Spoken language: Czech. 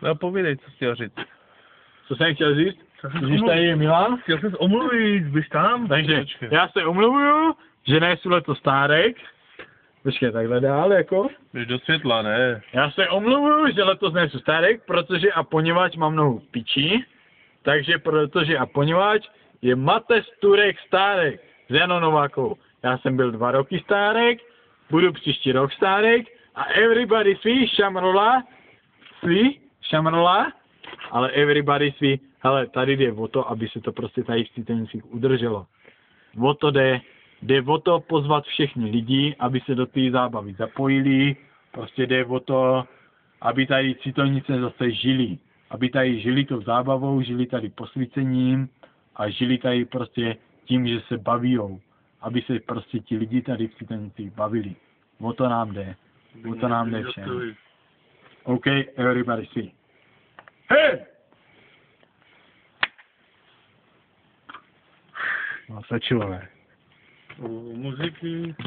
No povídej, co jsi chtěl říct. Co jsem chtěl říct? Když tady je Milan. Chtěl jsem se omluvit, bys tam? Takže Počkej. já se omluvuju, že nejsou letos Stárek. Počkej, takhle dál jako. Jdeš do světla, ne? Já se omluvuju, že letos nejsou Stárek, protože a poněvadž mám nohu v piči. Takže protože a poněvadž je Mateš Turek Stárek s Janou Novákovou. Já jsem byl 2 roky Stárek, budu příští rok Stárek a everybody šamrola, ale everybody svý, hele, tady jde o to, aby se to prostě tady v Cítenicích udrželo. O to jde o to pozvat všechny lidi, aby se do té zábavy zapojili, prostě jde o to, aby tady Citonice zase žili. Aby tady žili tou zábavou, žili tady posvícením a žili tady prostě tím, že se bavíjou. Aby se prostě ti lidi tady v Citonicích bavili. O to nám jde. O to nám jde všem. OK, everybody see. Hey! No, stačilo, ne? Muziky.